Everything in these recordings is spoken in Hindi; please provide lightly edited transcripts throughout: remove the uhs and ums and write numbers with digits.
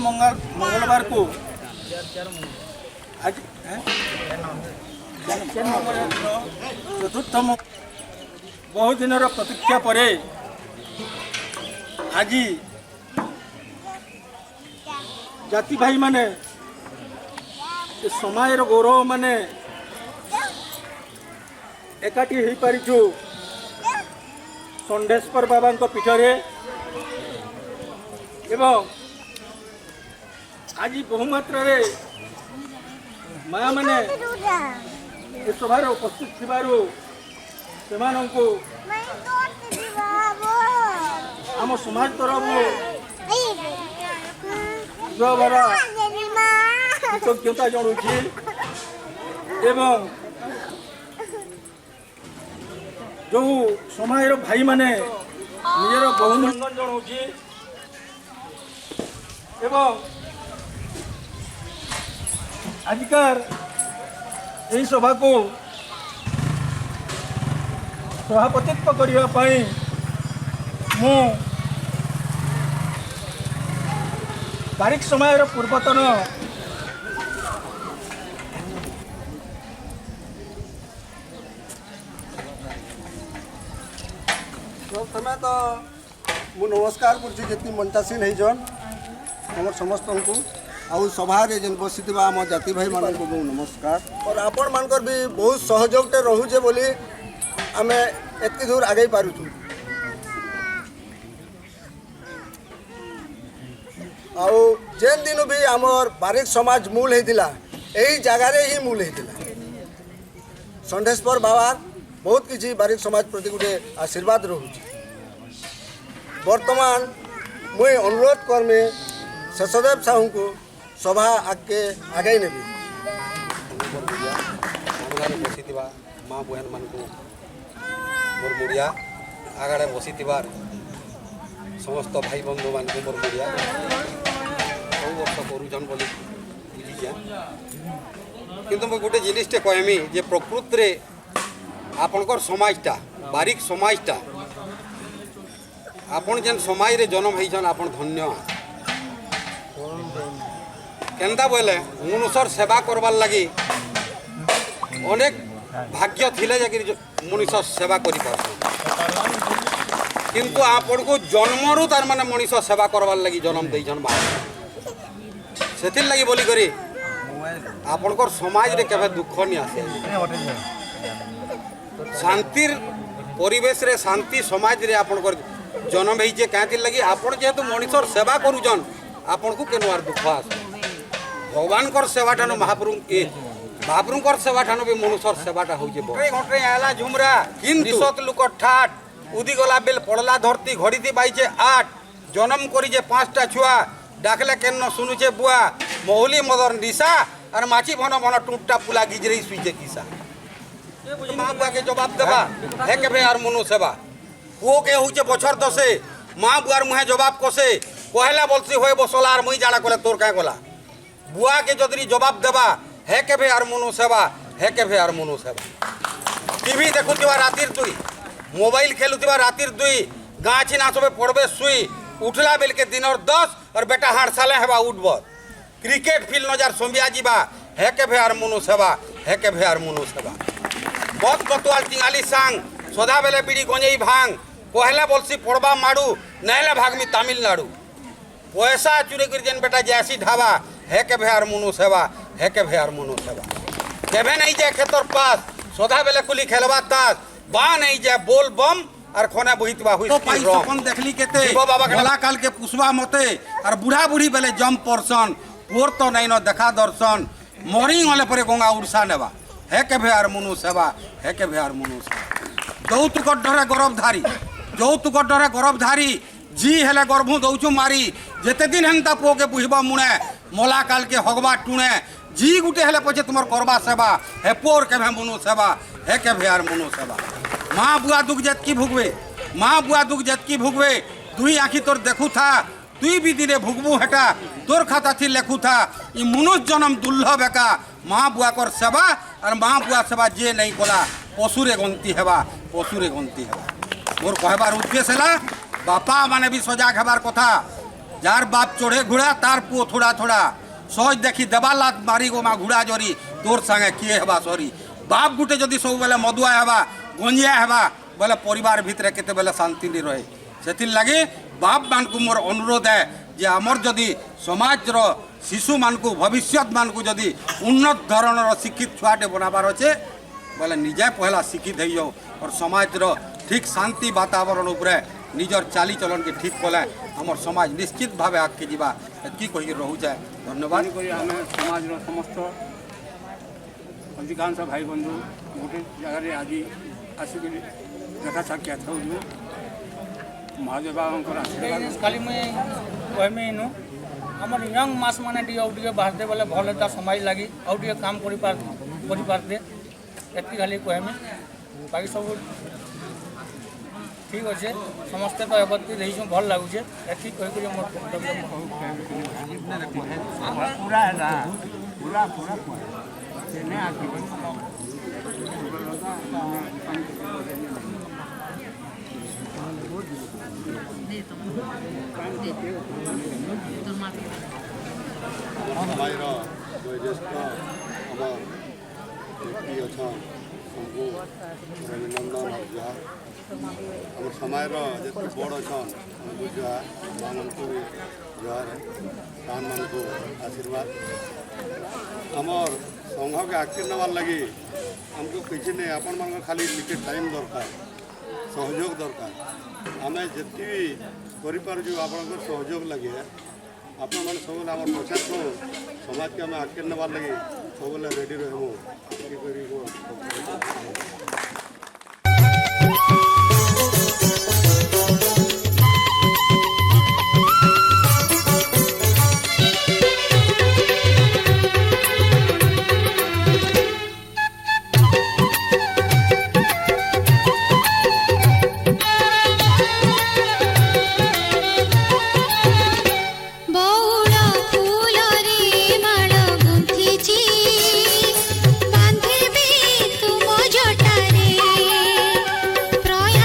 मंगलवार को आज चतुर्थ बहुत दिन प्रतीक्षा पर आज जाति भाई माने समाज गौरव माने एकाठी हो पारिछु षंडेश्वर बाबा पीठरे एवं आज बहुमात्रा माया मैंने सभार उपस्थित थिबारु सेमानंकु आम समाज तरफ भरा कृतज्ञता जनाऊँगी एवं जो समाज भाई माने निजर बहुमंगन जनाऊँगी एवं आजकार यही सभा को सभापतित्व करने मु बारिक समय पूर्वतन प्रथम तो मु नमस्कार करती मंचासीन होजन आम समस्त को आउ सभार जेन बसी आम जाति भाई मान को नमस्कार और आपण मानकर भी बहुत सहयोगटे रोचे बोली आम एत दूर आगे पारुछु आउ जेन दिन भी आमर बारिक समाज मूल होता यही जगार ही मूल होता षंडेश्वर बाबा बहुत किसी बारिक समाज प्रति गोटे आशीर्वाद रोचे वर्तमान मुई अनुरोध कर्मे शेषदेव साहू को सभा आगे आगे नेबी बसी माँ बहन मान को मोर मुड़िया आगड़े बसी समस्त भाई बंधु मान को मोर मुड़िया सब वर्ष करूछन बोली बुझीछे किंतु मैं गोटे जिनिसटे कहमी जे प्रकृत रे आपनकर समाजटा बारिक समाजटा आपन जेन समाज रे जन्म होइछन आपन धन्य केनता बोले मनुष्यर सेवा करवार लगी अनेक भाग्य थिले जाकि मनुष्य सेवा करि पारछन किंतु आपन को जन्मरु तार माने मनुष्य सेवा करवार लगी जन्म देइछन मां सेथिर लगी बोली करी आपनकर समाज रे केबे दुख नि आसे शांतिर परिवेश रे शांति समाज रे आपनकर जन्म होइछे कांतिर लगी आपन जेहेतु मनुष्यर सेवा करूछन आपन को केनवार दुख आसे भगवान कर सेवा ठानु महाप्रभु कर सेवा ठानु भी मनुष्यर सेवाटा हो घटे आला झुमरा निशत लुक ठाट उदी गला बेल पड़ला धरती घड़ी बाईचे 8 जन्म करी 5टा छुआ डाकले केन सुनुचे बुआ मौली मदर निशा और माछी भन भन टूटा पुला गिजरे सुईचे किसा माँ बुआ के जवाब देवा हे के यार मनु सेवा पुओ के होचे बछर दसे माँ बुआर मुहे जवाब कसे कहला बोलसी होए बसला और मुई जाड़ा कले तोर का गला बुआ के जदरी जवाब देवा हे के यार मनु सेवा हे के यार मनु सेवा टीवी देखुवा रातिर 2 मोबाइल खेलुवा रातिर 2 गाँ छिना सब पड़बे सुई उठला बेल के दिन 10 और बेटा हाड़ साले हेबा उठब क्रिकेट फिल्ड नजार सोमिया जीवा हे के यार मनु सेवा हे के यार मनु सेवा बहुत बतुआल टिंगाली सांग सदा बेले बीड़ी गंजेई भांग कहला बोलसी पड़बा माड़ू नहले भागमी तमिलनाडु पैसा चुरी कर जेन बेटा जैसी ढाबा हे के यार मनु सेवा हे के यार मनु सेवा केभे नहीं जाए खेतर पास सदा बेले कुली खेलबा तास बा नहीं जाए बोल बम और खोना बुहितबा हुई तो पाई सपन देखली केते बाबा गला काल के पुष्पा मते और बूढ़ा बूढ़ी बेले जम परसन पोर तो नहीं न देखा दर्शन मरी गले परे गंगा उड़सा नेबा हे के यार मनु सेवा हे के यार मनु सेवा যৌতুক ডরে গর্ভধারী যৌতুক ডরে গর্ভধারী জি হেলে গর্ভ দৌছু মারি যেতে দিন হেনতা পুকে বুঝবা মুনে মলা কালকে হগবা টুনে জি গুটে হেলে পছে তোমার করবা সেবা হে পোর কেভে মনু সেবা হে কেভে আর মনু সেবা মা বুয়া দুঃখ যেতকি ভুগবে মা বুয়া দুঃখ যেতকি ভুগবে দুই আঁখি তোর দেখু থা তুই বি দিনে ভুগবু হেটা তোর খাতা থি লেখু থা ই মনুষ্য জনম দুর্লভ একা মা বুয়াকর সেবা আর মা বুয়া সেবা যে নেই কলা पशुरे गंती हेबा मोर कहबार उद्देश्य है बापा माने भी सजाग हेबार कथा जार बाप चढ़े घोड़ा तार पुओ थोड़ा थोड़ा सहज देखी देवा लात मारी गो माँ घोड़ा जरी तोर संगे किए हेबा सरी बाप गुटे जदि सब बेले मदुआ हेबा गंजिया हेबा बोले परिवार भितर केते बेले शांति नहीं रहे से लगे बाप मान को मोर अनुरोध है जे आमर जदि समाज रो शिशु मान को भविष्य मान को जदि उन्नत धरणर शिक्षित छुआटे बनाबार अच्छे बोले निजे पहला शिक्षित हो जाओ और समाज रो ठीक शांति वातावरण उपरे निजर चाली चलन के ठीक कले आमर समाज निश्चित भाव आगे जीवा एति कही रोचे धन्यवाद आम समाज समस्त अधिकांश भाई बंधु गोटे जगह आज आसिक देखा साक्षात हो महादेव बाबा आशीर्वाद खाली मुझे कहमी इनु आमर यंग मास मैंने बाहरते बोले भल होता समाज लगी आउ काम करते एति खाली कहमी बाकी सब ठीक अच्छे समस्ते तो एकत्रित रही भल लगुचे एति कह मोर पूरा है पूरा पूरा हमारा वयोज्येष्ठ आम व्यक्ति अच्छा हमको अभिनंदन और जुहार आम समय जितने बड़ अच्छन हमको जुहार माँ मान को भी जुहार है कान मान को आशीर्वाद आमर संघ के आगे नवार लगी हमको किसी नहीं आपण मान खाली टिके टाइम दरकार सहयोग दरकार आम जितकी भी करूँ आप सहयोग लगे आपण मैंने सब आम प्रचार को समाज के आम आगे नबार लगे सब रेडी रहमु बांधिबी तुम जटारे प्रया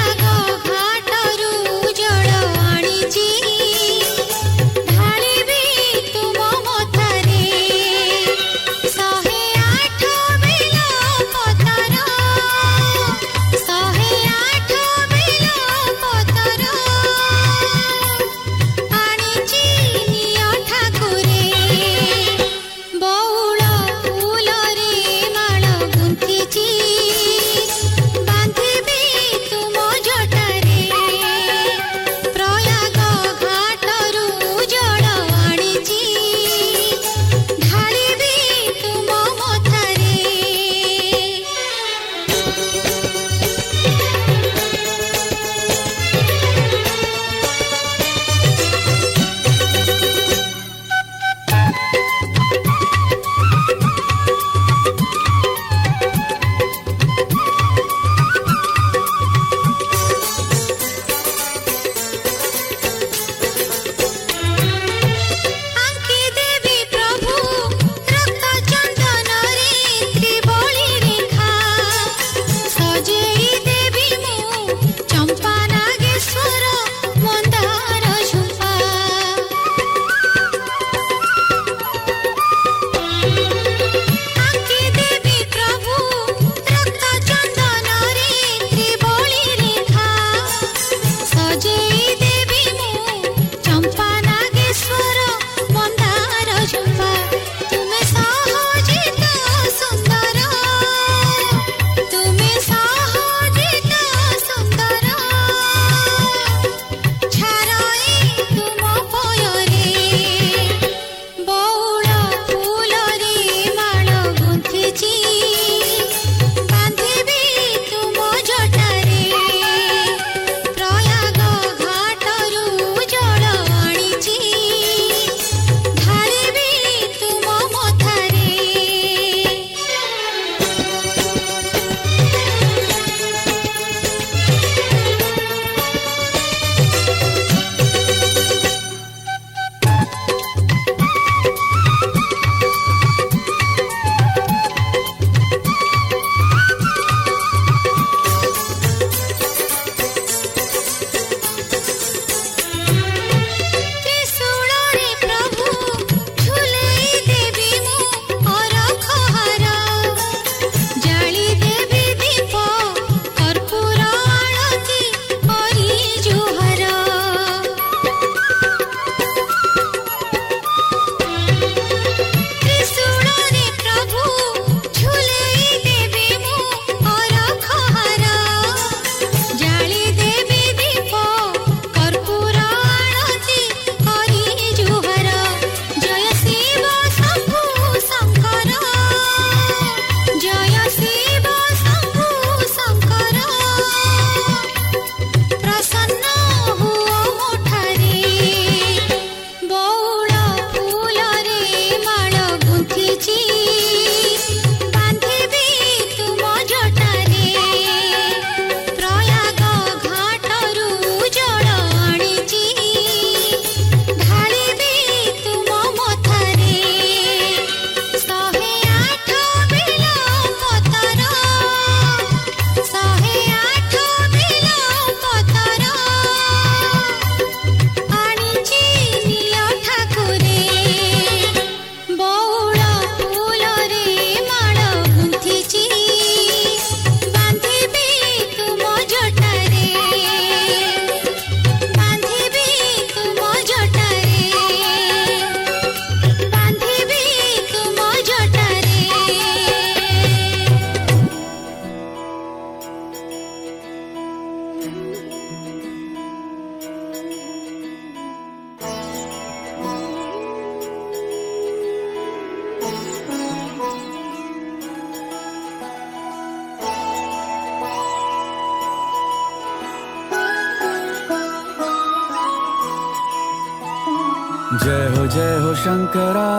जय हो शंकरा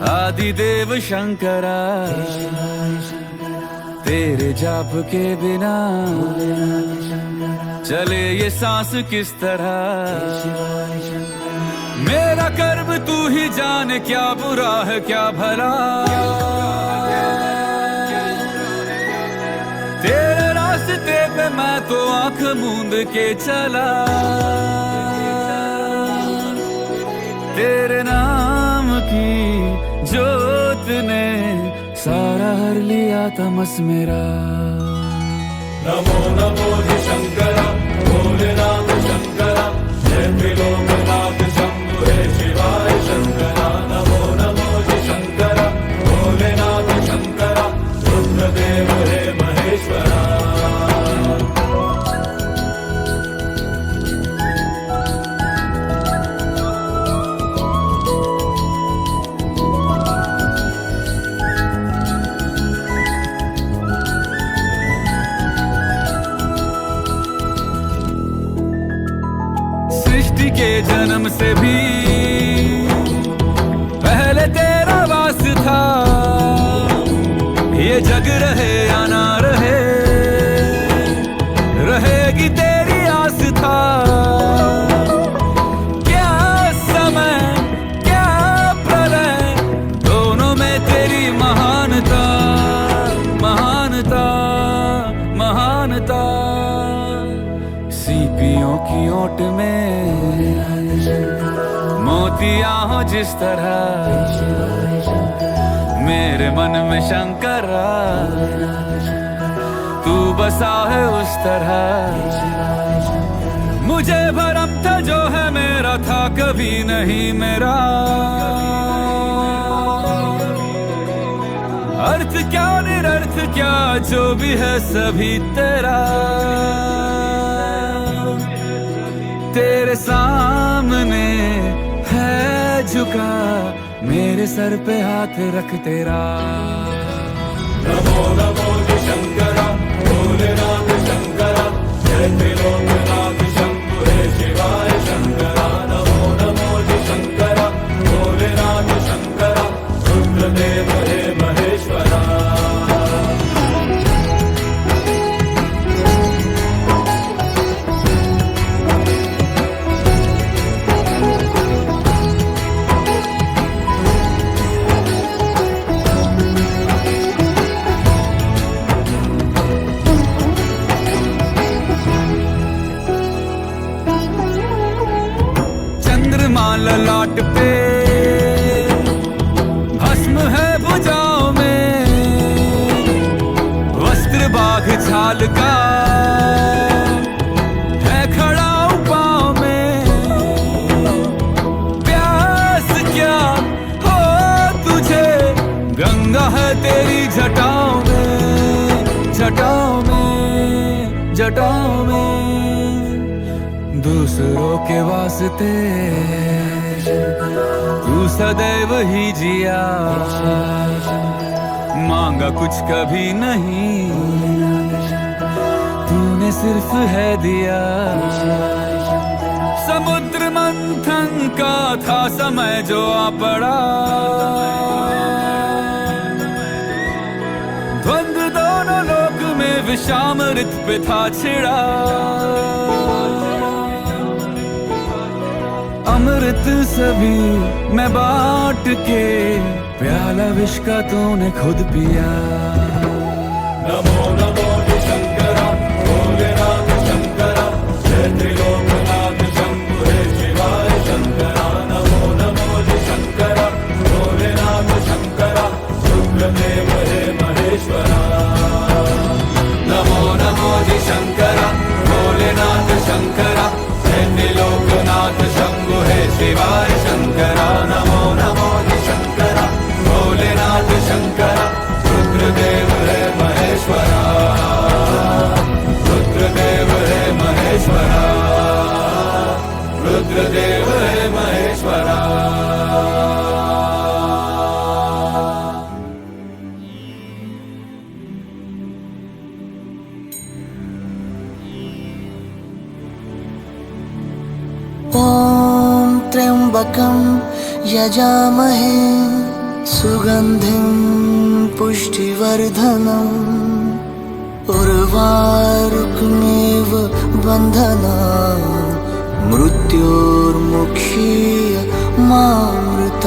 आदिदेव शंकरा तेरे जाप के बिना चले ये सांस किस तरह मेरा कर्म तू ही जाने क्या बुरा है क्या भला तेरे रास्ते पे मैं तो आंख मूंद के चला तेरे नाम की जोत ने सारा हर लिया तमस मेरा। नमो नमो जी शंकरा भोलेनाथ शंकरा जय त्रिलोकनाथ शंभु हे शिवाय शंकरा। नमो नमो जी शंकरा भोलेनाथ शंकरा रुद्रदेव हे महेश्वरा। सृष्टि के जन्म से भी पहले तेरा वास था ये जग रहे या ना रहे रहेगी तेरी आस था क्या समय क्या प्रलय दोनों में तेरी महानता महानता महानता। सीपियों की ओट में मोतियां हो जिस तरह मेरे मन में शंकरा तू बसा है उस तरह मुझे भरम था जो है मेरा था कभी नहीं मेरा। अर्थ क्या निरर्थ क्या जो भी है सभी तेरा तेरे सामने है झुका मेरे सर पे हाथ रख तेरा। नमो नमो जी शंकरा भोलेनाथ शंकरा जय त्रिलोकनाथ शंभु हे शिवाय शंकरा। नमो नमो जी शंकरा भोलेनाथ शंकरा रुद्रदेव हे महेश्वरा। ललाट पे भस्म है भुजाओं में वस्त्र बाघ छाल का है खड़ा पाँव में प्यास क्या हो तुझे गंगा है तेरी जटाओं में जटाओं में जटाओं में दूसरों के वास्ते तू सदैव ही जिया मांगा कुछ कभी नहीं तूने सिर्फ है दिया। समुद्र मंथन का था समय जो आ पड़ा द्वंद्व दोनों लोक में विषामृत पे था छिड़ा अमृत सभी मैं बांट के प्याला विष का तूने खुद पिया। नमो नमो जी शंकरा भोलेनाथ शंकरा जय त्रिलोकनाथ शंभु हे शिवाय शंकरा। नमो नमो जी शंकरा भोलेनाथ शंकरा रुद्रदेव हे महेश्वरा। नमो नमो जी शंकरा भोलेनाथ शंकरा जय त्रिलोकनाथ शंभु हे शिवाय शंकरा। नमो नमो जी शंकरा भोलेनाथ शंकरा रुद्रदेव हे महेश्वरा। त्र्यम्बकं यजामहे सुगन्धिं पुष्टिवर्धनम् उर्वारुकमेव बन्धनान् मृत्योर्मुक्षीय मामृतात्।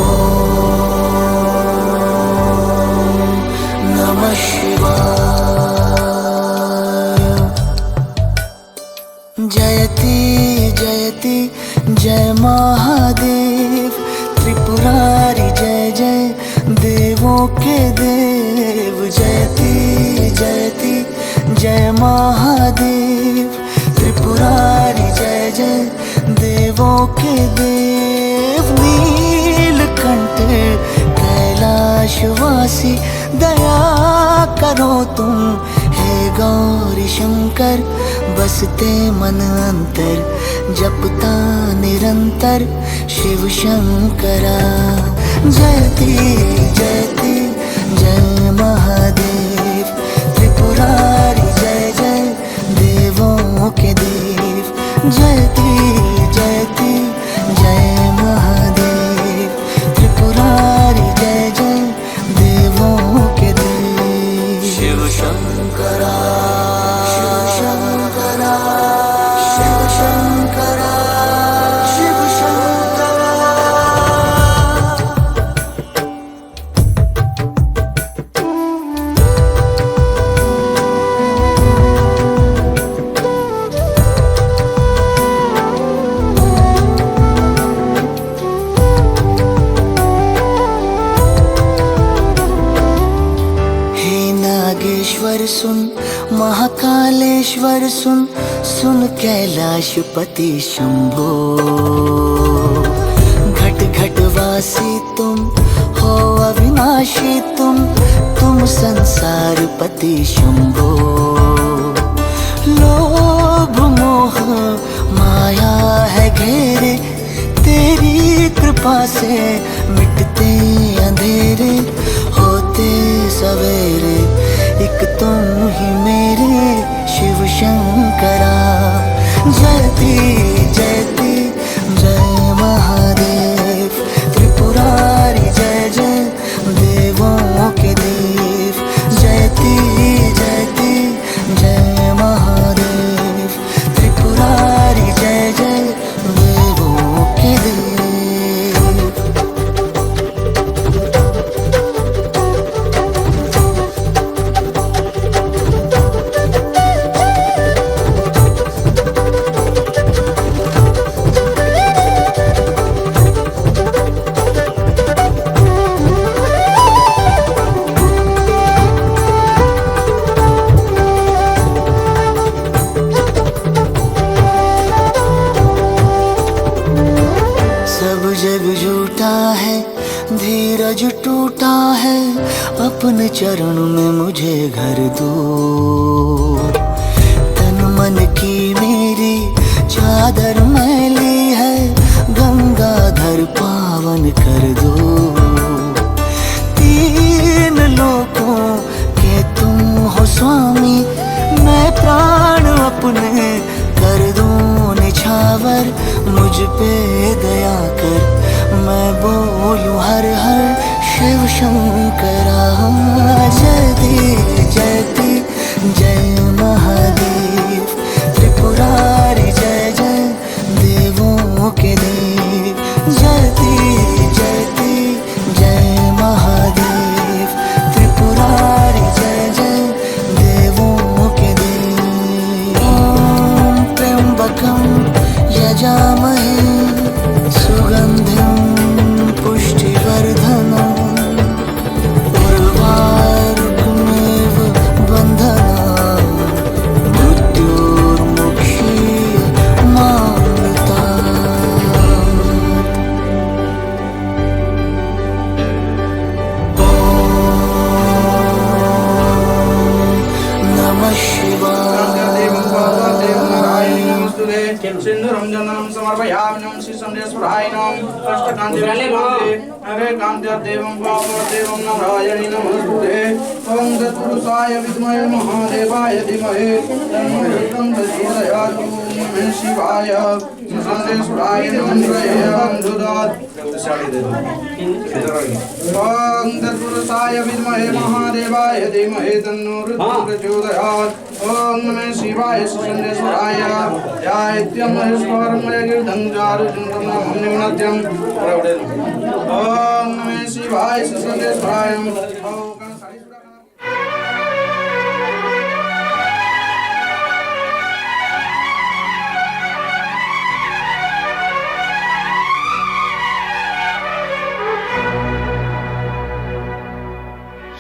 ॐ नमः शिवाय। जयति जयति जय महादेव त्रिपुरारी जय जय देवों के देव। जयति जयति जय महादेव त्रिपुरारी जय जय देवों के देव। नीलकंठ कैलाशवासी दया करो तुम हे गौरी शंकर। बसते मन अंतर जपता निरंतर शिव शंकरा। जयति जयति जय महादेव त्रिपुरारी जय जय देवों के देव। जयति जयति जय महादेव त्रिपुरारी जय जय देवों के देव। शिव शंकरा शिव शंकरा शिव शंकरा शिव शंकरा। नागेश्वर सुन महाकालेश्वर सुन सुन कैलाशपति शंभो। घट घट वासी तुम हो अविनाशी तुम संसार पति शंभो। लोभ मोह माया है घेरे तेरी कृपा से मिटते अंधेरे होते सवेरे एक तुम ही मेरे शिव शंकरा। जयति जयति जय महादेव त्रिपुरारी जय जय देवों के देव। जयति जयति जय महादेव त्रिपुरारी जय जय देवों के देव। सब जग झूठा है धीरज टूटा है अपने चरण में मुझे घर दो। तन मन की मेरी चादर मैली है गंगाधर पावन कर दो। तीन लोकों के तुम हो स्वामी मैं प्राण अपने कर दूं निछावर। मुझ पे दया कर मैं बोलूं हर हर शिव शंकरा। जयति जयति जय महादेव त्रिपुरारी जय जय देवों के देव। जयति जयति जय महादेव त्रिपुरारी जय जय देवों के देव। ओम त्र्यम्बकं यजामहे सुगन्धिं पुष्टिवर्धनम् उर्वारुकमेव बन्धनान् मृत्योर्मुक्षीय मामृतात्। ॐ नमः शिवाय। सिंधुरं जननं समर्पयामि नमः श्री संदेश्वराय नमः। कष्टकांति हरे कांत्यदेवं वामदेवं नारायणी नमस्ते। ओम तत्पुरुषाय विद्महे महादेवाय धीमहि तन्नो प्रचोदयात्। ओम नमः शिवाय संदेश्वराय नमः दुदात्। ओम तत्पुरुषाय विद्महे महादेवाय धीमहि तन्नो प्रचोदयात्। ओम नमः शिवाय संदेश्वराय जायत्यं महेश्वरमय गिरधं जारुचिन्तं निम्नत्यं। ओम नमः शिवाय संदेश्वराय।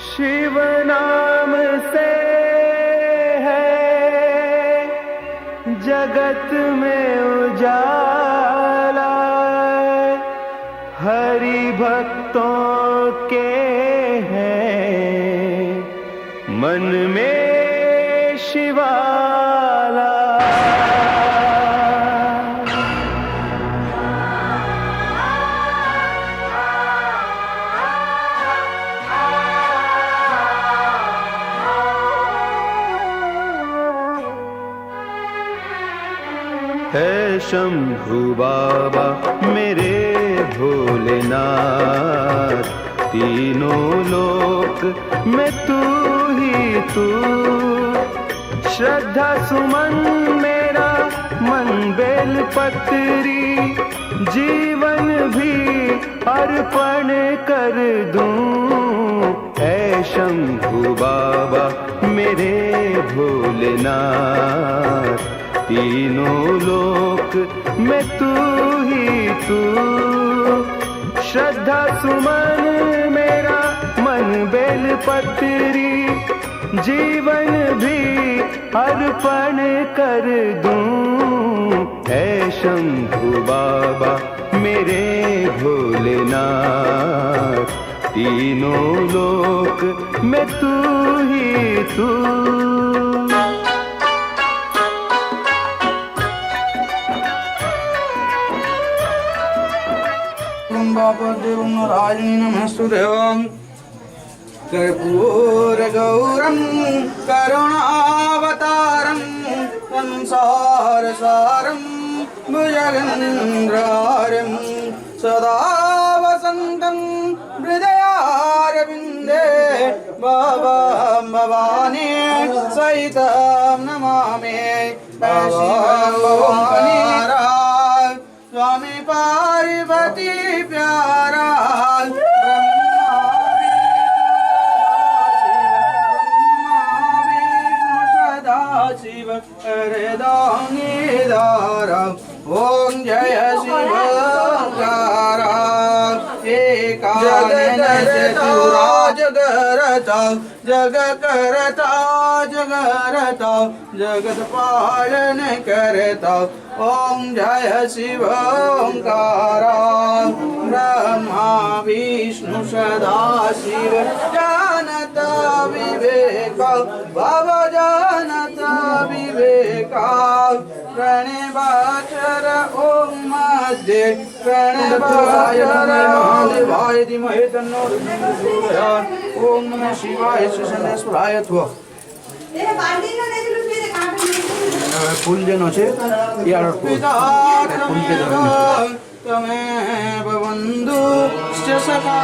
शिव नाम से है जगत में उजाला, हरि भक्तों के हैं मन में शिवाला। है शंभु बाबा मेरे भोलेनाथ, तीनों लोक में तू ही तू। श्रद्धा सुमन मेरा मन बेल पत्री, जीवन भी अर्पण कर दूं। है शंभु बाबा मेरे भोलेनाथ, तीनों लोक में तू ही तू। श्रद्धा सुमन मेरा मन बेल पत्री, जीवन भी अर्पण कर दूं। है शंभु बाबा मेरे भोलेनाथ, तीनों लोक में तू ही तू। वामदेवं नारायणी नमस्ते। कर्पूरगौरं करुणावतारं संसारसारं भुजगेन्द्रहारं सदा वसन्तं हृदयारविन्दे भवानी सहितं नमामि। भवानी स्वामी पार्वती प्यारा शिव हृदयदारा। ओम जय शिव जगरता जग करता जगरता जगत पालन करता। ओम जय शिव ओंकारा। ब्रह्मा विष्णु सदा शिव जानता विवेका, बाबा जानता विवेका। प्रणवाचर ओम मध्ये प्रणवाचर महादेवाय धीमहि तन्नो प्रचोदयात्। ओम नमः शिवाय संदेश्वराय। फूल जेन अच्छे यार फूल के तमेव बंधु सखा।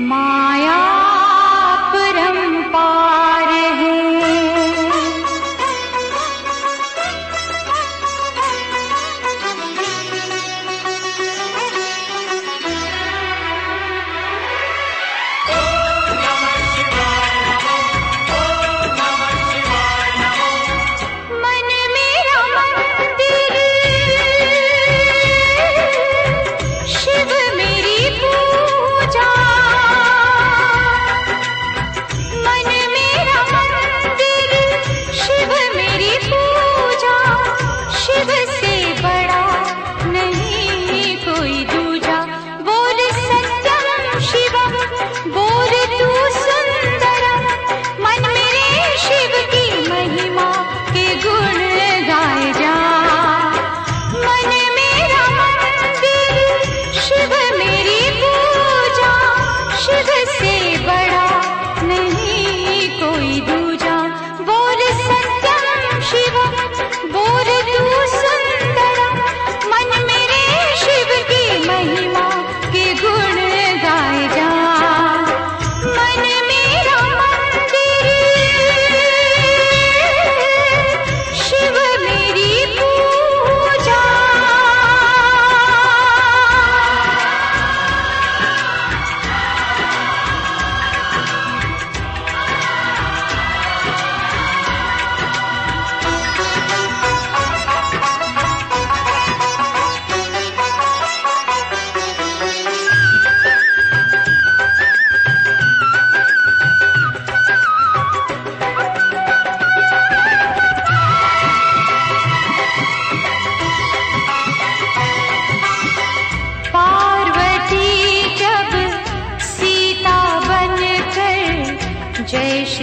माया परंपार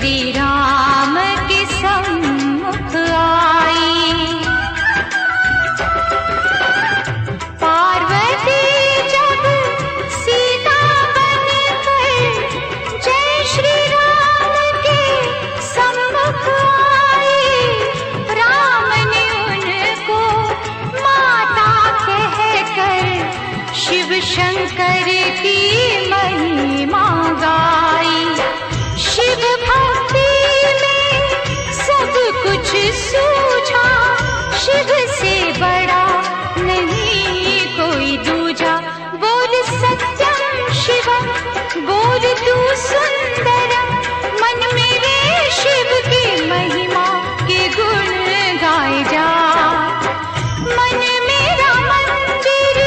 श्री राम के सम्मुख आई। पार्वती जब सीता बनकर जय श्री राम के सम्मुख आई। राम ने उनको माता कहकर शिव शंकर की महिमा गाई। शिव भक्ति में सब कुछ सूझा, शिव से बड़ा नहीं कोई दूजा। बोल सत्यम शिवम, बोल तू सुंदरम, मन मेरे शिव की महिमा के गुण गाए जा। मन मेरा मंदिर,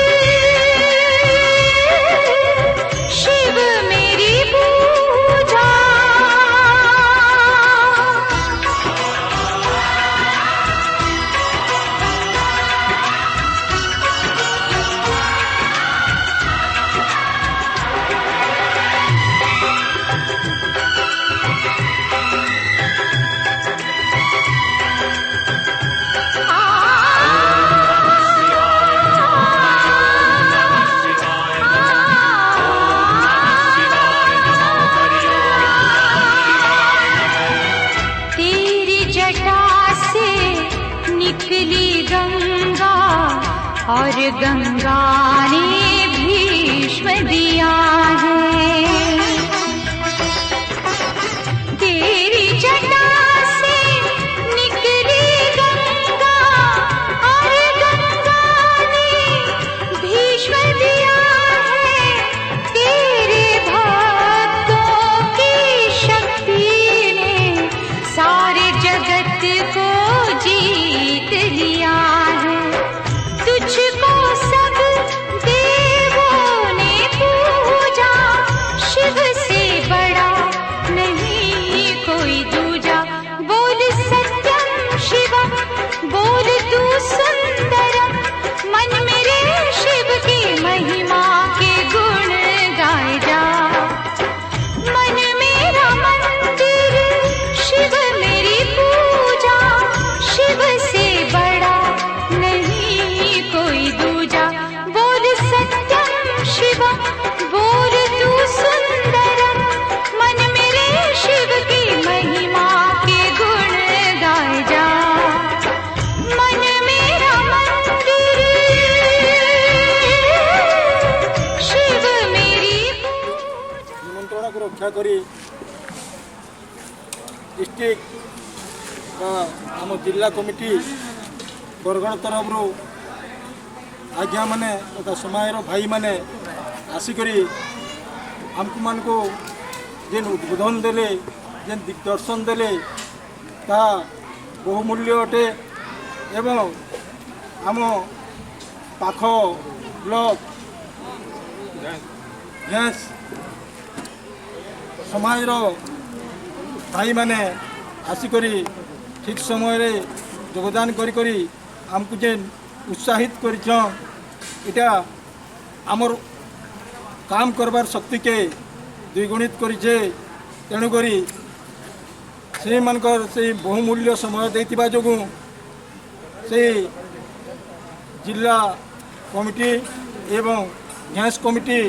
शिव मेरी पूजा। तेरी जटा से निकली गंगा और गंगा ने भीष्म दिया है। तेरी जटा से निकली गंगा और गंगा ने भीष्म दिया है। तेरे भक्तों की शक्ति ने सारे जगत को जीत लिया है। तुझको सब देवों ने पूजा, शिव से बड़ा नहीं कोई दूजा। बोल सत्यम शिवम, बोल तू सुंदरम, मन मेरे शिव की महिमा के गुण गाए जा। मन मेरा मंदिर, शिव मेरी पूजा, शिव से बड़ा नहीं कोई दूजा। बोल सत्यम शिवम, बोल तू सुंदरम, मन मेरे शिव की महिमा के गुण गाए जा। मन मेरा मंदिर, शिव मेरी पूजा। निमंत्रण को रक्षा करी डिस्ट्रिक्ट आम जिला कमिटी बरगढ़ तरफ आज्ञा माने तथा समाज भाई माने आसिकरी आमको मान को जेन उद्बोधन देले, जेन दिग्दर्शन देले, ता बहुमूल्य अटे। एवं आम पाख ब्लॉक घेस समाज भाई माने आसिकरी ठीक समय रे योगदान करी आमको जेन उत्साहित करिटा आमर काम करबार शक्ति के द्विगुणित करिछे। तेणुकरी से मानकर से बहुमूल्य समय देथिबा जोगु से जिला कमिटी एवं घेस कमिटी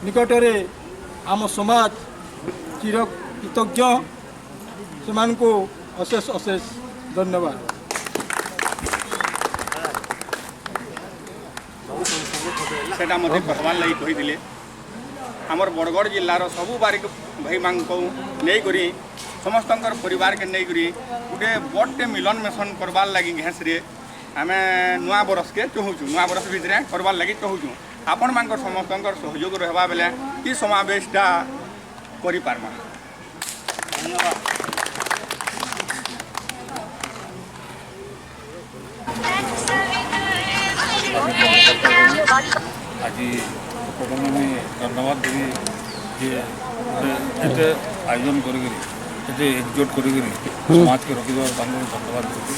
निकटरे आम समाज चिर कृतज्ञ। से अशेष अशेष धन्यवाद। सेटा मते कहवार लगी कही आमर बरगढ़ जिलार सबू बारिक भाई मान को नहीं करी समस्तंकर परिवार के नहीं करी गोटे बड़े मिलन मेसन करवार लगी घेस रे आम नुआ बरस के चाहूँ नुआ बरस भितर करवार लगी चाहूँ आपण मान समस्तंकर सहयोग रहा बेले ये समावेशटा करि पारमा। धन्यवाद। आज प्रथम मुझे धन्यवाद देवी जे एते आयोजन करी एकजुट करी समाज के रखी धन्यवाद देवी।